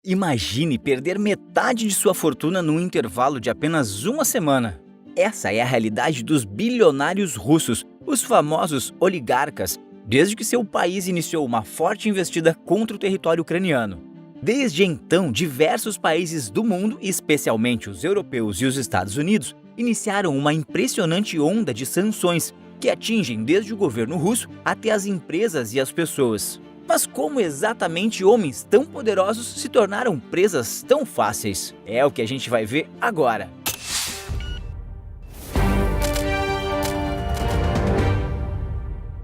Imagine perder metade de sua fortuna num intervalo de apenas uma semana. Essa é a realidade dos bilionários russos, os famosos oligarcas, desde que seu país iniciou uma forte investida contra o território ucraniano. Desde então, diversos países do mundo, especialmente os europeus e os Estados Unidos, iniciaram uma impressionante onda de sanções que atingem desde o governo russo até as empresas e as pessoas. Mas como exatamente homens tão poderosos se tornaram presas tão fáceis? É o que a gente vai ver agora.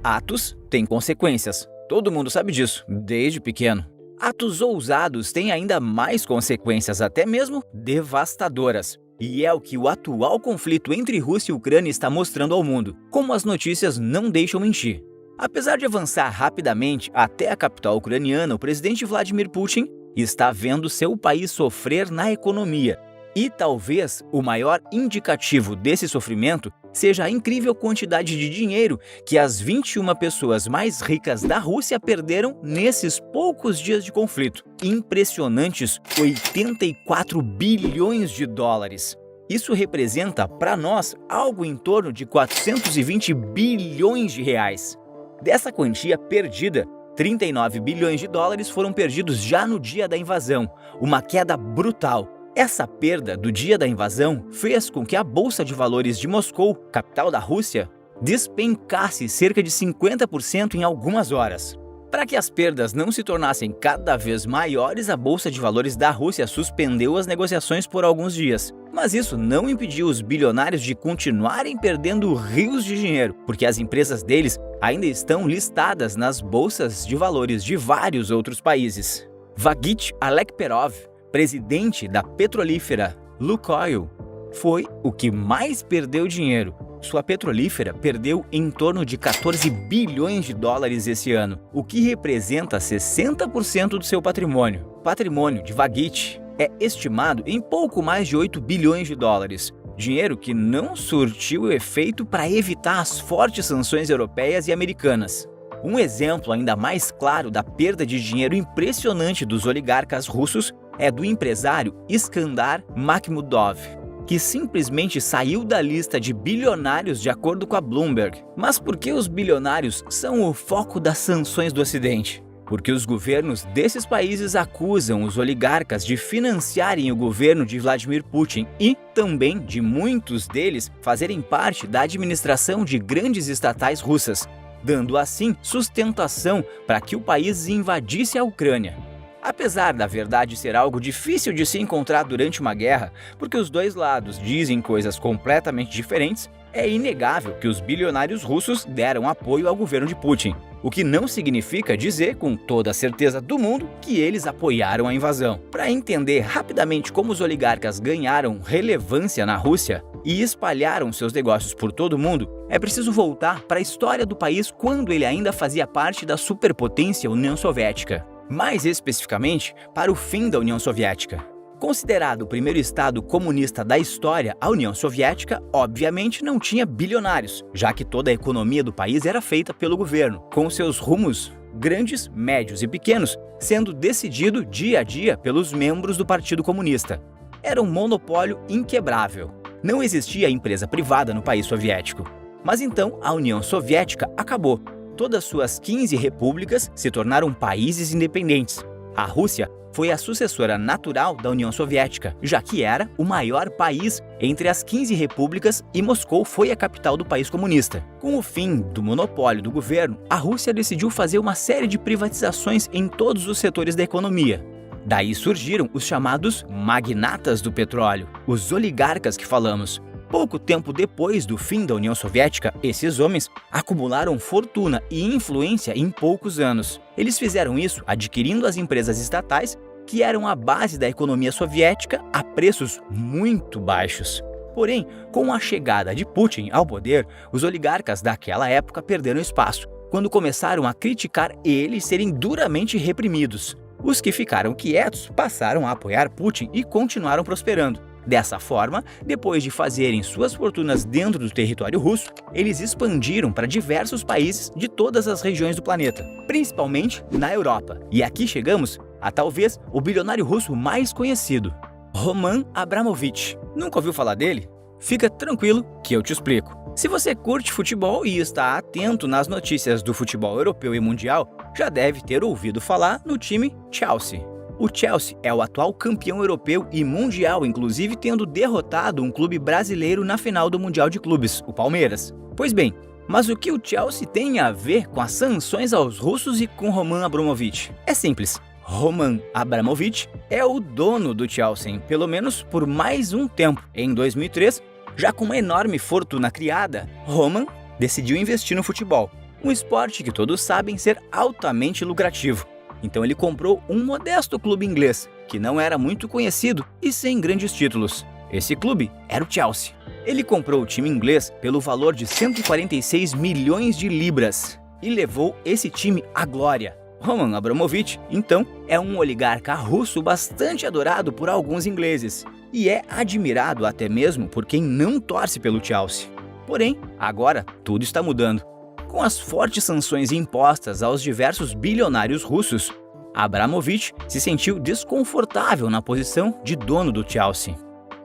Atos têm consequências. Todo mundo sabe disso, desde pequeno. Atos ousados têm ainda mais consequências, até mesmo devastadoras. E é o que o atual conflito entre Rússia e Ucrânia está mostrando ao mundo, como as notícias não deixam mentir. Apesar de avançar rapidamente até a capital ucraniana, o presidente Vladimir Putin está vendo seu país sofrer na economia. E talvez o maior indicativo desse sofrimento seja a incrível quantidade de dinheiro que as 21 pessoas mais ricas da Rússia perderam nesses poucos dias de conflito. Impressionantes 84 bilhões de dólares. Isso representa, para nós, algo em torno de 420 bilhões de reais. Dessa quantia perdida, 39 bilhões de dólares foram perdidos já no dia da invasão, uma queda brutal. Essa perda do dia da invasão fez com que a Bolsa de Valores de Moscou, capital da Rússia, despencasse cerca de 50% em algumas horas. Para que as perdas não se tornassem cada vez maiores, a Bolsa de Valores da Rússia suspendeu as negociações por alguns dias. Mas isso não impediu os bilionários de continuarem perdendo rios de dinheiro, porque as empresas deles ainda estão listadas nas bolsas de valores de vários outros países. Vagit Alekperov, presidente da petrolífera Lukoil, foi o que mais perdeu dinheiro. Sua petrolífera perdeu em torno de 14 bilhões de dólares esse ano, o que representa 60% do seu patrimônio. O patrimônio de Vagit é estimado em pouco mais de 8 bilhões de dólares, dinheiro que não surtiu efeito para evitar as fortes sanções europeias e americanas. Um exemplo ainda mais claro da perda de dinheiro impressionante dos oligarcas russos é do empresário Iskandar Makhmudov, que simplesmente saiu da lista de bilionários de acordo com a Bloomberg. Mas por que os bilionários são o foco das sanções do Ocidente? Porque os governos desses países acusam os oligarcas de financiarem o governo de Vladimir Putin e também de muitos deles fazerem parte da administração de grandes estatais russas, dando assim sustentação para que o país invadisse a Ucrânia. Apesar da verdade ser algo difícil de se encontrar durante uma guerra, porque os dois lados dizem coisas completamente diferentes, é inegável que os bilionários russos deram apoio ao governo de Putin, o que não significa dizer com toda a certeza do mundo que eles apoiaram a invasão. Para entender rapidamente como os oligarcas ganharam relevância na Rússia e espalharam seus negócios por todo o mundo, é preciso voltar para a história do país quando ele ainda fazia parte da superpotência União Soviética. Mais especificamente, para o fim da União Soviética. Considerado o primeiro estado comunista da história, a União Soviética, obviamente, não tinha bilionários, já que toda a economia do país era feita pelo governo, com seus rumos grandes, médios e pequenos, sendo decidido dia a dia pelos membros do Partido Comunista. Era um monopólio inquebrável. Não existia empresa privada no país soviético. Mas então a União Soviética acabou. Todas suas 15 repúblicas se tornaram países independentes. A Rússia foi a sucessora natural da União Soviética, já que era o maior país entre as 15 repúblicas e Moscou foi a capital do país comunista. Com o fim do monopólio do governo, a Rússia decidiu fazer uma série de privatizações em todos os setores da economia. Daí surgiram os chamados magnatas do petróleo, os oligarcas que falamos. Pouco tempo depois do fim da União Soviética, esses homens acumularam fortuna e influência em poucos anos. Eles fizeram isso adquirindo as empresas estatais que eram a base da economia soviética a preços muito baixos. Porém, com a chegada de Putin ao poder, os oligarcas daquela época perderam espaço, quando começaram a criticar ele e serem duramente reprimidos. Os que ficaram quietos passaram a apoiar Putin e continuaram prosperando. Dessa forma, depois de fazerem suas fortunas dentro do território russo, eles expandiram para diversos países de todas as regiões do planeta, principalmente na Europa. E aqui chegamos a talvez o bilionário russo mais conhecido, Roman Abramovich. Nunca ouviu falar dele? Fica tranquilo que eu te explico. Se você curte futebol e está atento nas notícias do futebol europeu e mundial, já deve ter ouvido falar no time Chelsea. O Chelsea é o atual campeão europeu e mundial, inclusive tendo derrotado um clube brasileiro na final do Mundial de Clubes, o Palmeiras. Pois bem, mas o que o Chelsea tem a ver com as sanções aos russos e com Roman Abramovich? É simples. Roman Abramovich é o dono do Chelsea, pelo menos por mais um tempo. Em 2003, já com uma enorme fortuna criada, Roman decidiu investir no futebol, um esporte que todos sabem ser altamente lucrativo. Então ele comprou um modesto clube inglês, que não era muito conhecido e sem grandes títulos. Esse clube era o Chelsea. Ele comprou o time inglês pelo valor de 146 milhões de libras e levou esse time à glória. Roman Abramovich, então, é um oligarca russo bastante adorado por alguns ingleses e é admirado até mesmo por quem não torce pelo Chelsea. Porém, agora tudo está mudando. Com as fortes sanções impostas aos diversos bilionários russos, Abramovich se sentiu desconfortável na posição de dono do Chelsea.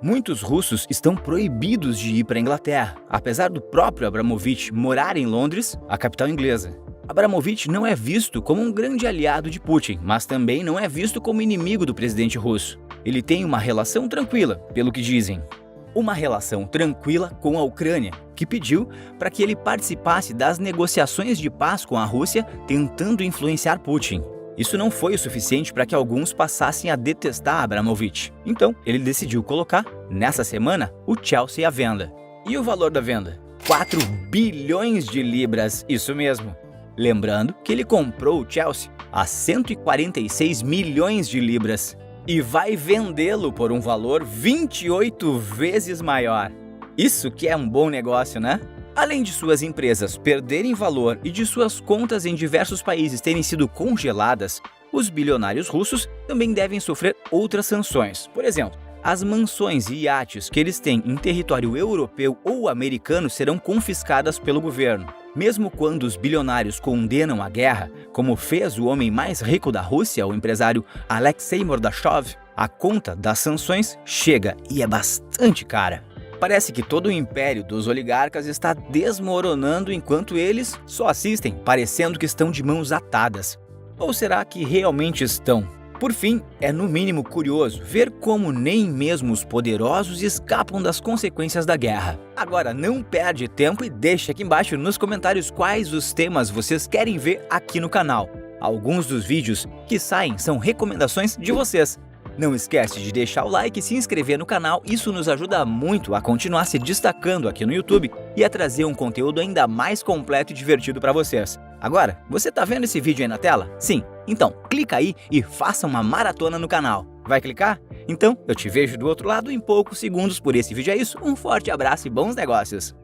Muitos russos estão proibidos de ir para a Inglaterra, apesar do próprio Abramovich morar em Londres, a capital inglesa. Abramovich não é visto como um grande aliado de Putin, mas também não é visto como inimigo do presidente russo. Ele tem uma relação tranquila, pelo que dizem. Uma relação tranquila com a Ucrânia, que pediu para que ele participasse das negociações de paz com a Rússia, tentando influenciar Putin. Isso não foi o suficiente para que alguns passassem a detestar Abramovich. Então, ele decidiu colocar, nessa semana, o Chelsea à venda. E o valor da venda? 4 bilhões de libras, isso mesmo. Lembrando que ele comprou o Chelsea a 146 milhões de libras e vai vendê-lo por um valor 28 vezes maior. Isso que é um bom negócio, né? Além de suas empresas perderem valor e de suas contas em diversos países terem sido congeladas, os bilionários russos também devem sofrer outras sanções. Por exemplo, as mansões e iates que eles têm em território europeu ou americano serão confiscadas pelo governo. Mesmo quando os bilionários condenam a guerra, como fez o homem mais rico da Rússia, o empresário Alexei Mordashov, a conta das sanções chega e é bastante cara. Parece que todo o império dos oligarcas está desmoronando enquanto eles só assistem, parecendo que estão de mãos atadas. Ou será que realmente estão? Por fim, é no mínimo curioso ver como nem mesmo os poderosos escapam das consequências da guerra. Agora, não perde tempo e deixa aqui embaixo nos comentários quais os temas vocês querem ver aqui no canal. Alguns dos vídeos que saem são recomendações de vocês. Não esquece de deixar o like e se inscrever no canal, isso nos ajuda muito a continuar se destacando aqui no YouTube e a trazer um conteúdo ainda mais completo e divertido para vocês. Agora, você tá vendo esse vídeo aí na tela? Sim? Então, clica aí e faça uma maratona no canal. Vai clicar? Então, eu te vejo do outro lado em poucos segundos. Por esse vídeo é isso, um forte abraço e bons negócios!